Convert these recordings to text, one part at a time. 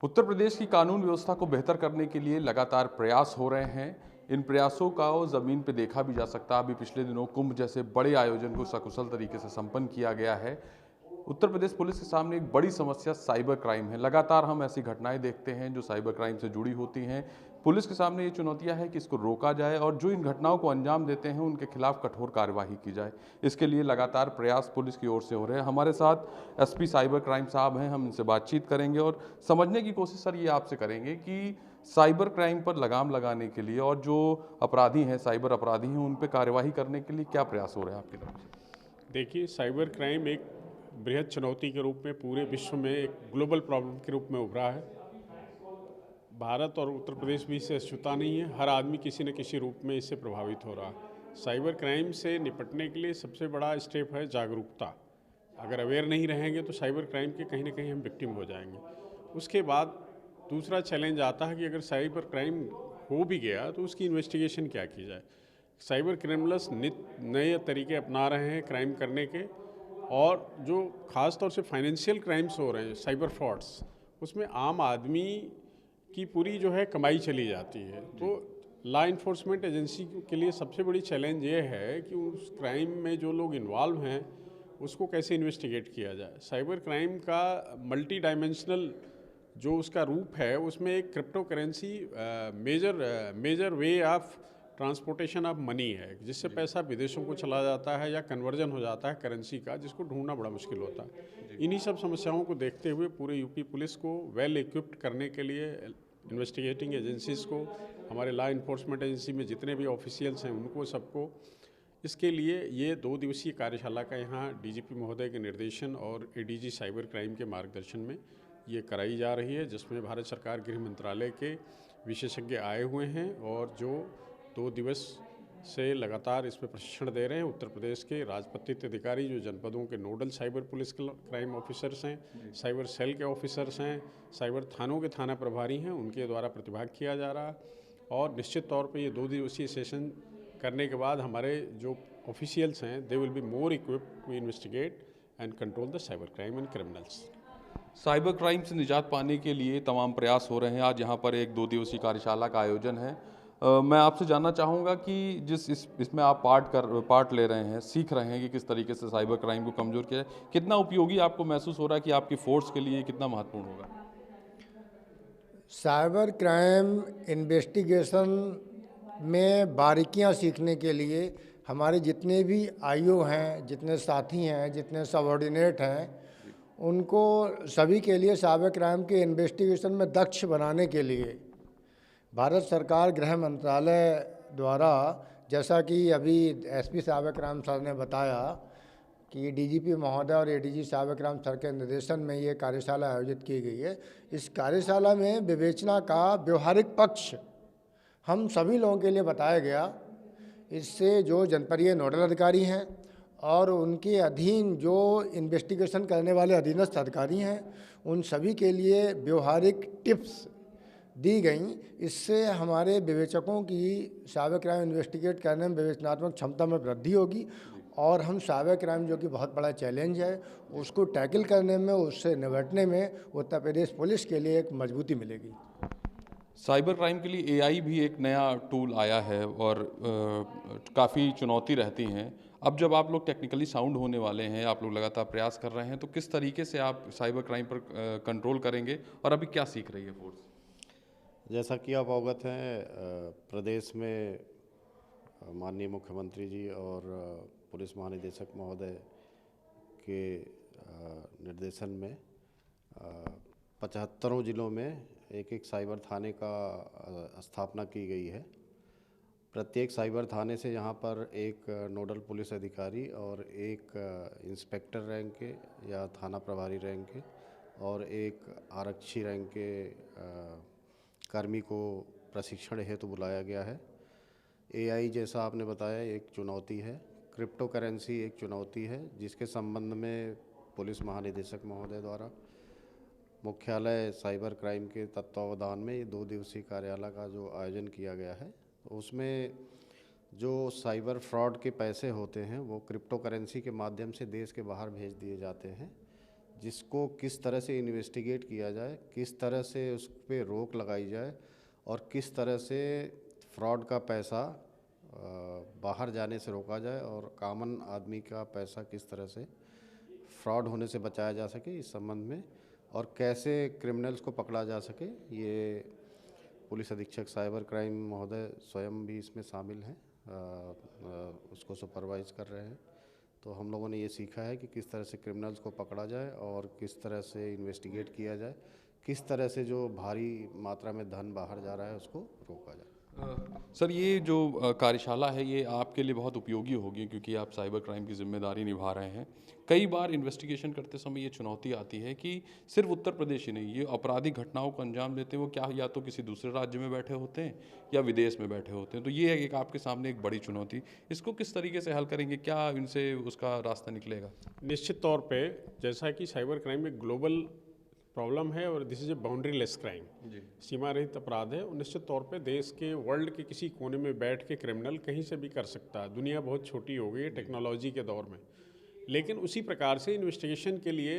उत्तर प्रदेश की कानून व्यवस्था को बेहतर करने के लिए लगातार प्रयास हो रहे हैं। इन प्रयासों का ज़मीन पे देखा भी जा सकता है। अभी पिछले दिनों कुंभ जैसे बड़े आयोजन को सकुशल तरीके से संपन्न किया गया है। उत्तर प्रदेश पुलिस के सामने एक बड़ी समस्या साइबर क्राइम है। लगातार हम ऐसी घटनाएं देखते हैं जो साइबर क्राइम से जुड़ी होती हैं। पुलिस के सामने ये चुनौतियां हैं कि इसको रोका जाए और जो इन घटनाओं को अंजाम देते हैं उनके खिलाफ कठोर कार्यवाही की जाए। इसके लिए लगातार प्रयास पुलिस की ओर से हो रहे हैं। हमारे साथ एसपी साइबर क्राइम साहब हैं, हम इनसे बातचीत करेंगे और समझने की कोशिश सर ये आपसे करेंगे कि साइबर क्राइम पर लगाम लगाने के लिए और जो अपराधी हैं, साइबर अपराधी हैं, उन पर कार्यवाही करने के लिए क्या प्रयास हो रहे हैं आपकी तरफ से? देखिए, साइबर क्राइम एक बृहद चुनौती के रूप में पूरे विश्व में एक ग्लोबल प्रॉब्लम के रूप में उभरा है। भारत और उत्तर प्रदेश भी इससे अछूता नहीं है। हर आदमी किसी न किसी रूप में इससे प्रभावित हो रहा है। साइबर क्राइम से निपटने के लिए सबसे बड़ा स्टेप है जागरूकता। अगर अवेयर नहीं रहेंगे तो साइबर क्राइम के कहीं ना कहीं हम विक्टिम हो जाएंगे। उसके बाद दूसरा चैलेंज आता है कि अगर साइबर क्राइम हो भी गया तो उसकी इन्वेस्टिगेशन क्या की जाए। साइबर क्रिमिनल्स नित नए तरीके अपना रहे हैं क्राइम करने के, और जो ख़ास तौर से फाइनेंशियल क्राइम्स हो रहे हैं, साइबर फ्रॉड्स, उसमें आम आदमी की पूरी जो है कमाई चली जाती है। तो लॉ इन्फोर्समेंट एजेंसी के लिए सबसे बड़ी चैलेंज ये है कि उस क्राइम में जो लोग इन्वॉल्व हैं उसको कैसे इन्वेस्टिगेट किया जाए। साइबर क्राइम का मल्टी डायमेंशनल जो उसका रूप है, उसमें एक crypto currency major way of transportation of money है, जिससे पैसा विदेशों को चला जाता है या कन्वर्जन हो जाता है करेंसी का, जिसको ढूंढना बड़ा मुश्किल होता है। इन्हीं सब समस्याओं को देखते हुए पूरे यूपी पुलिस को वेल इक्विप्ड करने के लिए इन्वेस्टिगेटिंग एजेंसीज़ को, हमारे लॉ इन्फोर्समेंट एजेंसी में जितने भी ऑफिशियल्स हैं उनको सबको, इसके लिए ये 2 दिवसीय कार्यशाला का यहाँ डीजीपी महोदय के निर्देशन और एडीजी साइबर क्राइम के मार्गदर्शन में ये कराई जा रही है, जिसमें भारत सरकार गृह मंत्रालय के विशेषज्ञ आए हुए हैं और जो 2 दिवस से लगातार इसमें प्रशिक्षण दे रहे हैं। उत्तर प्रदेश के राजपत्रित अधिकारी जो जनपदों के nodal cyber police crime officers हैं, साइबर सेल के ऑफिसर्स हैं, साइबर थानों के थाना प्रभारी हैं, उनके द्वारा प्रतिभाग किया जा रहा है। और निश्चित तौर पे ये 2 दिवसीय सेशन करने के बाद हमारे जो ऑफिशियल्स हैं, they will be more equipped to investigate and control the cyber crime and criminals. Cyber crime से निजात पाने के लिए तमाम प्रयास हो रहे हैं। आज यहाँ पर एक 2 दिवसीय कार्यशाला का आयोजन है। मैं आपसे जानना चाहूँगा कि जिस इसमें आप पार्ट ले रहे हैं, सीख रहे हैं कि किस तरीके से साइबर क्राइम को कमज़ोर किया जाए, कितना उपयोगी आपको महसूस हो रहा है कि आपकी फ़ोर्स के लिए कितना महत्वपूर्ण होगा? साइबर क्राइम इन्वेस्टिगेशन में बारीकियां सीखने के लिए हमारे जितने भी आईओ हैं, जितने साथी हैं, जितने सबऑर्डिनेट हैं, उनको सभी के लिए साइबर क्राइम के इन्वेस्टिगेशन में दक्ष बनाने के लिए भारत सरकार गृह मंत्रालय द्वारा, जैसा कि अभी एसपी साइबर क्राइम सर ने बताया कि डीजीपी महोदय और एडीजी साइबर क्राइम सर के निर्देशन में ये कार्यशाला आयोजित की गई है। इस कार्यशाला में विवेचना का व्यवहारिक पक्ष हम सभी लोगों के लिए बताया गया। इससे जो जनपदीय नोडल अधिकारी हैं और उनके अधीन जो इन्वेस्टिगेशन करने वाले अधीनस्थ अधिकारी हैं, उन सभी के लिए व्यवहारिक टिप्स दी गई। इससे हमारे विवेचकों की साइबर क्राइम इन्वेस्टिगेट करने में विवेचनात्मक क्षमता में वृद्धि होगी और हम साइबर क्राइम जो कि बहुत बड़ा चैलेंज है, उसको टैकल करने में, उससे निपटने में उत्तर प्रदेश पुलिस के लिए एक मजबूती मिलेगी। साइबर क्राइम के लिए एआई भी एक नया टूल आया है और काफ़ी चुनौती रहती हैं। अब जब आप लोग टेक्निकली साउंड होने वाले हैं, आप लोग लगातार प्रयास कर रहे हैं, तो किस तरीके से आप साइबर क्राइम पर कंट्रोल करेंगे और अभी क्या सीख रही है फ़ोर्स? जैसा कि आप अवगत हैं, प्रदेश में माननीय मुख्यमंत्री जी और पुलिस महानिदेशक महोदय के निर्देशन में 75 जिलों में एक एक साइबर थाने का स्थापना की गई है। प्रत्येक साइबर थाने से यहाँ पर एक नोडल पुलिस अधिकारी और एक इंस्पेक्टर रैंक के या थाना प्रभारी रैंक के और एक आरक्षी रैंक के कर्मी को प्रशिक्षण हेतु बुलाया गया है। एआई जैसा आपने बताया एक चुनौती है, क्रिप्टो करेंसी एक चुनौती है, जिसके संबंध में पुलिस महानिदेशक महोदय द्वारा मुख्यालय साइबर क्राइम के तत्वावधान में ये 2 दिवसीय कार्यालय का जो आयोजन किया गया है, उसमें जो साइबर फ्रॉड के पैसे होते हैं वो क्रिप्टो करेंसी के माध्यम से देश के बाहर भेज दिए जाते हैं। जिसको किस तरह से इन्वेस्टिगेट किया जाए, किस तरह से उस पे रोक लगाई जाए और किस तरह से फ्रॉड का पैसा बाहर जाने से रोका जाए और कॉमन आदमी का पैसा किस तरह से फ्रॉड होने से बचाया जा सके, इस संबंध में, और कैसे क्रिमिनल्स को पकड़ा जा सके। ये पुलिस अधीक्षक साइबर क्राइम महोदय स्वयं भी इसमें शामिल हैं, उसको सुपरवाइज कर रहे हैं। तो हम लोगों ने ये सीखा है कि किस तरह से क्रिमिनल्स को पकड़ा जाए और किस तरह से इन्वेस्टिगेट किया जाए, किस तरह से जो भारी मात्रा में धन बाहर जा रहा है उसको रोका जाए। सर, ये जो कार्यशाला है ये आपके लिए बहुत उपयोगी होगी, क्योंकि आप साइबर क्राइम की जिम्मेदारी निभा रहे हैं। कई बार इन्वेस्टिगेशन करते समय ये चुनौती आती है कि सिर्फ उत्तर प्रदेश ही नहीं, ये आपराधिक घटनाओं को अंजाम देते हैं वो क्या या तो किसी दूसरे राज्य में बैठे होते हैं या विदेश में बैठे होते हैं। तो ये एक आपके सामने एक बड़ी चुनौती, इसको किस तरीके से हल करेंगे, क्या इनसे उसका रास्ता निकलेगा? निश्चित तौर पे जैसा कि साइबर क्राइम एक ग्लोबल प्रॉब्लम है और this is a boundaryless crime, सीमा रहित अपराध है, और निश्चित तौर पे देश के वर्ल्ड के किसी कोने में बैठ के क्रिमिनल कहीं से भी कर सकता है। दुनिया बहुत छोटी हो गई है टेक्नोलॉजी के दौर में, लेकिन उसी प्रकार से इन्वेस्टिगेशन के लिए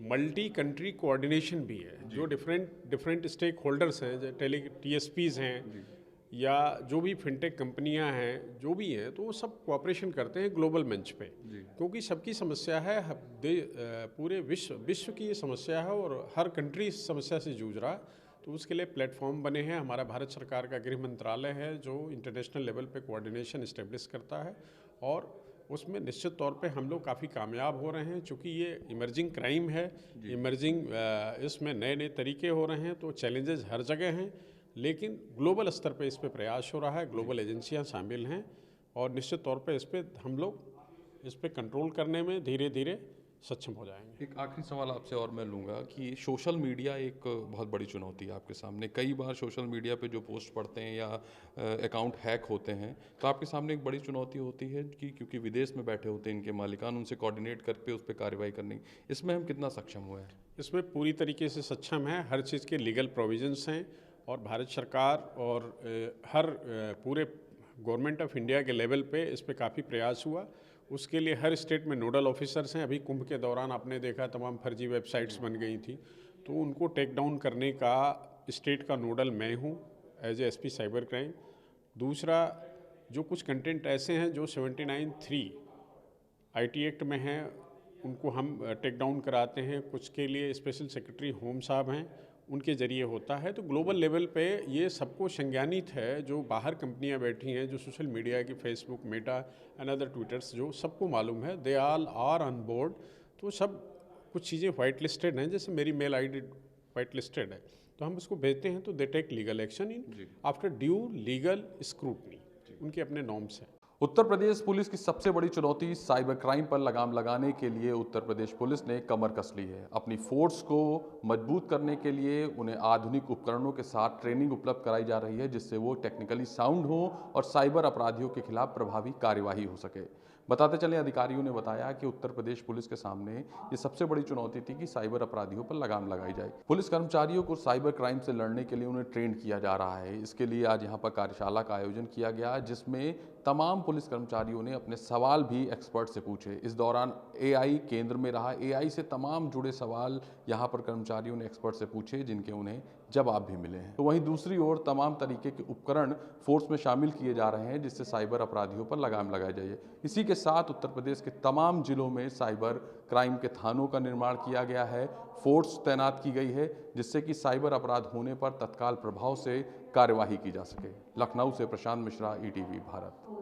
मल्टी कंट्री कोऑर्डिनेशन भी है। जो डिफरेंट स्टेक होल्डर्स हैं, TSPs हैं या जो भी फिनटेक कंपनियां हैं, जो भी हैं, तो वो सब कोऑपरेशन करते हैं ग्लोबल मंच पे, क्योंकि सबकी समस्या है, पूरे विश्व की ये समस्या है और हर कंट्री इस समस्या से जूझ रहा है। तो उसके लिए प्लेटफॉर्म बने हैं। हमारा भारत सरकार का गृह मंत्रालय है जो इंटरनेशनल लेवल पे कोऑर्डिनेशन इस्टेब्लिश करता है, और उसमें निश्चित तौर पे हम लोग काफ़ी कामयाब हो रहे हैं। चूँकि ये इमर्जिंग क्राइम है, इसमें नए नए तरीके हो रहे हैं, तो चैलेंजेस हर जगह हैं, लेकिन ग्लोबल स्तर पे इस पे प्रयास हो रहा है, ग्लोबल एजेंसियां शामिल हैं, और निश्चित तौर पे इस पे हम लोग इस पे कंट्रोल करने में धीरे धीरे सक्षम हो जाएंगे। एक आखिरी सवाल आपसे और मैं लूँगा कि सोशल मीडिया एक बहुत बड़ी चुनौती है आपके सामने। कई बार सोशल मीडिया पे जो पोस्ट पढ़ते हैं या अकाउंट हैक होते हैं, तो आपके सामने एक बड़ी चुनौती होती है कि क्योंकि विदेश में बैठे होते हैं इनके मालिकान, उनसे कोऑर्डिनेट करके उस पर कार्रवाई करनी, इसमें हम कितना सक्षम हुए हैं? इसमें पूरी तरीके से सक्षम है, हर चीज़ के लीगल प्रोविजंस हैं, और भारत सरकार और हर पूरे गवर्नमेंट ऑफ इंडिया के लेवल पे इस पे काफ़ी प्रयास हुआ। उसके लिए हर स्टेट में नोडल ऑफिसर्स हैं। अभी कुंभ के दौरान आपने देखा तमाम फर्जी वेबसाइट्स बन गई थी, तो उनको टेक डाउन करने का स्टेट का नोडल मैं हूँ as a SP cyber crime. दूसरा, जो कुछ कंटेंट ऐसे हैं जो 79(3) IT एक्ट में हैं, उनको हम टेक डाउन कराते हैं। कुछ के लिए स्पेशल सेक्रेटरी होम साहब हैं, उनके ज़रिए होता है। तो ग्लोबल लेवल पे ये सबको संज्ञानित है, जो बाहर कंपनियां बैठी हैं, जो सोशल मीडिया की Facebook, Meta and other Twitters, जो सबको मालूम है, they all are on board. तो सब कुछ चीज़ें वाइट लिस्टेड हैं, जैसे मेरी मेल ID वाइट लिस्टेड है, तो हम उसको भेजते हैं, तो they take legal action in after due legal scrutiny. उनके अपने नॉर्म्स हैं। उत्तर प्रदेश पुलिस की सबसे बड़ी चुनौती साइबर क्राइम पर लगाम लगाने के लिए उत्तर प्रदेश पुलिस ने कमर कस ली है। अपनी फोर्स को मजबूत करने के लिए उन्हें आधुनिक उपकरणों के साथ ट्रेनिंग उपलब्ध कराई जा रही है, जिससे वो टेक्निकली साउंड हो और साइबर अपराधियों के खिलाफ प्रभावी कार्यवाही हो सके। बताते चलें, अधिकारियों ने बताया कि उत्तर प्रदेश पुलिस के सामने ये सबसे बड़ी चुनौती थी कि साइबर अपराधियों पर लगाम लगाई जाए। पुलिस कर्मचारियों को साइबर क्राइम से लड़ने के लिए उन्हें ट्रेन किया जा रहा है। इसके लिए आज यहाँ पर कार्यशाला का आयोजन किया गया, जिसमें तमाम पुलिस कर्मचारियों ने अपने सवाल भी एक्सपर्ट से पूछे। इस दौरान AI केंद्र में रहा। AI से तमाम जुड़े सवाल यहाँ पर कर्मचारियों ने एक्सपर्ट से पूछे, जिनके उन्हें जवाब भी मिले हैं। तो वहीं दूसरी ओर तमाम तरीके के उपकरण फोर्स में शामिल किए जा रहे हैं, जिससे साइबर अपराधियों पर लगाम लगाई जाए। इसी के साथ उत्तर प्रदेश के तमाम जिलों में साइबर क्राइम के थानों का निर्माण किया गया है, फोर्स तैनात की गई है, जिससे कि साइबर अपराध होने पर तत्काल प्रभाव से कार्यवाही की जा सके। लखनऊ से प्रशांत मिश्रा, ETV भारत।